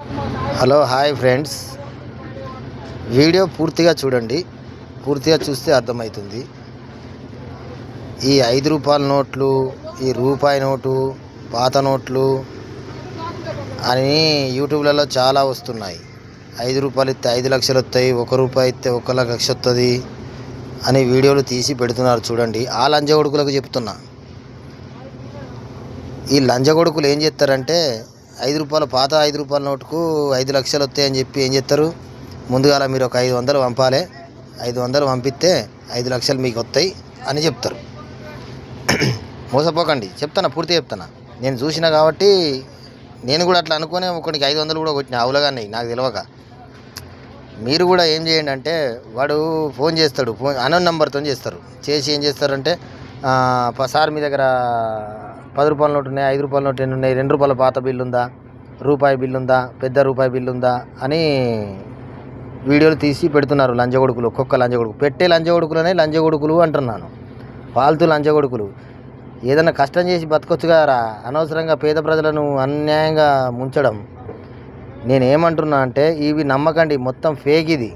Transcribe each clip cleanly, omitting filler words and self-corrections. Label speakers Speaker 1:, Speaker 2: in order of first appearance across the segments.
Speaker 1: Hello hi friends, video పూర్తిగా చూడండి. పూర్తిగా చూస్తే అర్థమవుతుంది. ఈ 5 రూపాయల నోట్లు, ఈ రూపాయి నోటు, పాత నోట్లు అని యూట్యూబ్లలో చాలా వస్తున్నాయి. 5 రూపాయలు ఇస్తే 5 లక్షలు వస్తాయి, 1 రూపాయి ఇస్తే 1 లక్ష వస్తుంది అని వీడియోలు తీసి పెడుతున్నారు చూడండి. ఆ లంజగొడుకులకు చెప్తున్నా, ఈ లంజగొడుకులు ఏం చేస్తారంటే 5 రూపాయల పాత 5 రూపాయల నోటుకు 5 లక్షలు వస్తాయని చెప్పి ఏం చేస్తారు, ముందుగా మీరు ఒక 500 పంపాలి, 500 పంపిస్తే 5 లక్షలు మీకు వస్తాయి అని చెప్తారు. మోసపోకండి, చెప్తాను, పూర్తి చెప్తాను. నేను చూసిన కాబట్టి నేను కూడా అట్లా అనుకునే ఒకరికి 500 కూడా కొట్టిన అవులగానే నాకు తెలియక. మీరు కూడా ఏం చేయండి అంటే, వాడు ఫోన్ చేస్తాడు, ఫోన్ అనోన్ నెంబర్తో చేస్తారు. చేసి ఏం చేస్తారంటే, సార్ మీ దగ్గర 10 రూపాయల నోటు ఉన్నాయి, 5 రూపాయల నోటు ఎన్ని ఉన్నాయి, 2 రూపాయల పాత బిల్లు ఉందా, రూపాయి బిల్లు ఉందా, పెద్ద రూపాయి బిల్లు ఉందా అని వీడియోలు తీసి పెడుతున్నారు లంజగొడుకులు. ఒక్కొక్క లంజగొడుకు పెట్టే లంజగొడుకులనే లంజగొడుకులు అంటున్నాను. ఫాల్తూ లంజగొడుకులు. ఏదైనా కష్టం చేసి బతకొచ్చు కదరా, అనవసరంగా పేద ప్రజలను అన్యాయంగా ముంచడం. నేనేమంటున్నా అంటే, ఇవి నమ్మకండి, మొత్తం ఫేక్ ఇది.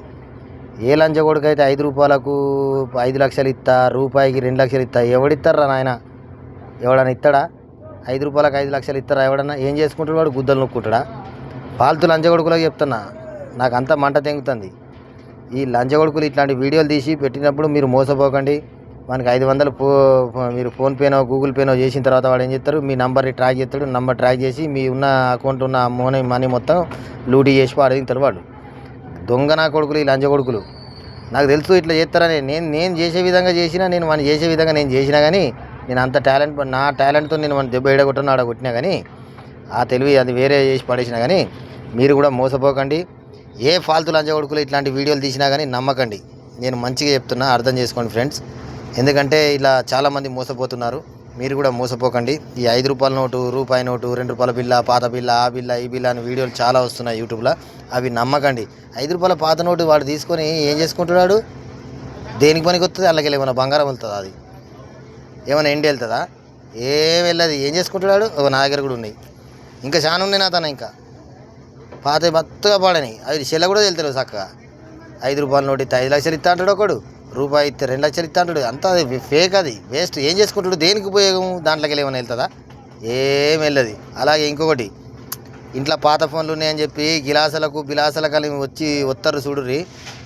Speaker 1: ఏ లంజగొడుకు అయితే 5 రూపాయలకు 5 లక్షలు ఇస్తా, రూపాయికి 2 లక్షలు ఇస్తా, ఎవడిస్తారా నాయన? ఎవడన్నా ఇస్తాడా? 5 రూపాయలకు 5 లక్షలు ఇస్తారా ఎవడన్నా? ఏం చేసుకుంటాడు వాడు? గుద్దలు నొక్కుంటాడా? ఫాల్తూ లంజగొడుకులకు చెప్తున్నా, నాకు అంతా మంట తెంగుతుంది. ఈ లంజగొడుకులు ఇట్లాంటి వీడియోలు తీసి పెట్టినప్పుడు మీరు మోసపోకండి. మనకి 500 మీరు ఫోన్పేనో గూగుల్ పేనో చేసిన తర్వాత వాడు ఏం చేస్తారు, మీ నంబర్ని ట్రాక్ చేస్తాడు. నంబర్ ట్రాక్ చేసి మీ ఉన్న అకౌంట్ ఉన్న మనీ మొత్తం లూటీ చేసి వాడు వాడు. దొంగ నా కొడుకులు ఈ లంజగొడుకులు. నాకు తెలుసు ఇట్లా చేస్తారని. నేను చేసే విధంగా చేసినా, నేను వాడిని చేసే విధంగా నేను చేసినా కానీ, నేను అంత నా టాలెంట్తో నేను మన దెబ్బ ఏడగొట్టినా ఆడగొట్టినా కానీ, ఆ తెలివి అది వేరే చేసి పడేసినా కానీ, మీరు కూడా మోసపోకండి. ఏ ఫాల్తూ లంజగొడుకులు ఇట్లాంటి వీడియోలు తీసినా కానీ నమ్మకండి. నేను మంచిగా చెప్తున్నా, అర్థం చేసుకోండి ఫ్రెండ్స్. ఎందుకంటే ఇలా చాలామంది మోసపోతున్నారు. మీరు కూడా మోసపోకండి. ఈ 5 రూపాయల నోటు, రూపాయి నోటు, 2 రూపాయల బిల్ల, పాత బిల్ల, ఆ బిల్ల, ఈ బిల్ల అని వీడియోలు చాలా వస్తున్నాయి యూట్యూబ్లో. అవి నమ్మకండి. 5 రూపాయల పాత నోటు వాడు తీసుకొని ఏం చేసుకుంటున్నాడు? దేనికి పనికి వస్తుంది? అలాగే ఏమైనా బంగారం వెళ్తుందా? అది ఏమైనా ఎండి వెళ్తుందా? ఏం వెళ్ళదు. ఏం చేసుకుంటున్నాడు? నా దగ్గర కూడా ఉన్నాయి, ఇంకా చాలా ఉన్నాయి నా తన. ఇంకా పాత మత్తుగా పాడని అవి చెల్ల కూడా వెళ్తారు చక్కగా. 5 రూపాయల నోటు ఇస్తే 5 లక్షలు ఇస్తా అంటాడు ఒకడు, రూపాయి ఇస్తే 2 లక్షలు ఇస్తా అంటాడు. అంతా అది ఫేక్, అది వేస్ట్. ఏం చేసుకుంటాడు? దేనికి ఉపయోగం? దాంట్లోకి ఏమైనా వెళ్తుందా? ఏం వెళ్ళదు. అలాగే ఇంకొకటి, ఇంట్లో పాత ఫోన్లు ఉన్నాయని చెప్పి బిలాసలకు వచ్చి వస్తారు చూడుర్రి.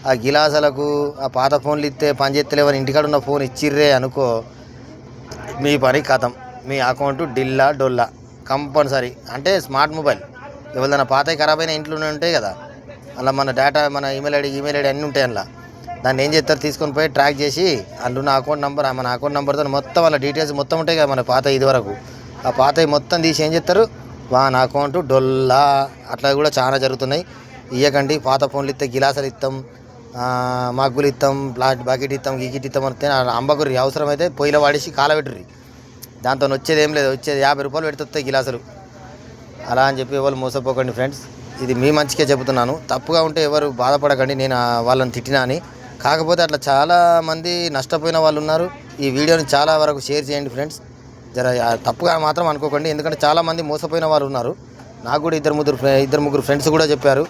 Speaker 1: ఆ గిలాసలకు ఆ పాత ఫోన్లు ఇస్తే పని చేస్తలేవని ఇంటికాడ ఉన్న ఫోన్ ఇచ్చిర్రే అనుకో, మీ పని కథం. మీ అకౌంట్ డిల్లా డొల్లా కంపల్సరీ. అంటే స్మార్ట్ మొబైల్ ఎవరిదైనా పాతవి ఖరాబ్ అయిన ఇంట్లోనే ఉంటాయి కదా, అలా మన డేటా, మన ఈమెయిల్ ఐడి అన్నీ ఉంటాయి అందులో. దాన్ని ఏం చేస్తారు, తీసుకొని పోయి ట్రాక్ చేసి అందులో అకౌంట్ నెంబర్, మన అకౌంట్ నెంబర్తో మొత్తం వాళ్ళ డీటెయిల్స్ మొత్తం ఉంటాయి కదా మన పాత ఇది వరకు. ఆ పాతవి మొత్తం తీసి ఏం చేస్తారు, నా అకౌంట్ డొల్లా. అట్లా కూడా చాలా జరుగుతున్నాయి. ఇవ్వకండి. పాత ఫోన్లు ఇస్తే గిలాసాలు ఇస్తాం, మగ్గులు ఇస్తాం, బకెట్ ఇస్తాం, గికెట్ ఇస్తాం అంటే అంబకుర్రి. అవసరమైతే పొయ్యిలో వాడేసి కాలబెట్టుర్రి. దాంతో వచ్చేది ఏం లేదు, వచ్చేది 50 రూపాయలు పెడుతుంది గిలాసులు. అలా అని చెప్పి ఎవరు మోసపోకండి ఫ్రెండ్స్. ఇది మీ మంచిగా చెబుతున్నాను. తప్పుగా ఉంటే ఎవరు బాధపడకండి, నేను వాళ్ళని తిట్టినా అని. కాకపోతే అట్లా చాలామంది నష్టపోయిన వాళ్ళు ఉన్నారు. ఈ వీడియోని చాలా వరకు షేర్ చేయండి ఫ్రెండ్స్. జర తప్పుగా మాత్రం అనుకోకండి, ఎందుకంటే చాలామంది మోసపోయిన వాళ్ళు ఉన్నారు. నాకు కూడా ఇద్దరు ముగ్గురు ఫ్రెండ్స్ కూడా చెప్పారు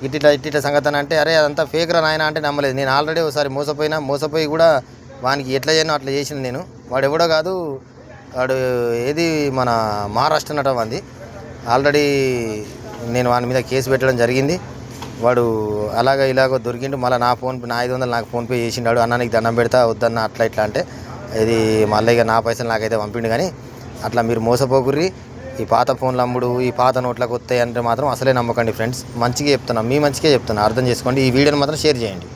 Speaker 1: ఇట్టిట్ల సంగతి అని. అంటే అరే అదంతా ఫేక్ రా నాయన అంటే నమ్మలేదు. నేను ఆల్రెడీ ఒకసారి మోసపోయి కూడా వానికి ఎట్లా చేయనో అట్లా చేసిన నేను. వాడు ఎవడో కాదు, వాడు ఏది మన మహారాష్ట్ర నటం అంది. ఆల్రెడీ నేను వాని మీద కేసు పెట్టడం జరిగింది. వాడు ఇలాగో దొరికిండు. మళ్ళీ నా 500 నాకు ఫోన్పే చేసిండాడు. అన్న నీకు దండం పెడతా, వద్దన్న అట్లా ఇట్లా అంటే, ఇది మళ్ళీ ఇక నా పైసలు నాకైతే పంపిండు. కానీ అట్లా మీరు మోసపోకుర్రి. ఈ పాత ఫోన్లు అమ్ముడు, ఈ పాత నోట్లకు వస్తాయి అంటే మాత్రం అసలే నమ్మకండి ఫ్రెండ్స్. మంచిగా చెప్తున్నా, మీ మంచిగా చెప్తున్నా, అర్థం చేసుకోండి. ఈ వీడియోని మాత్రం షేర్ చేయండి.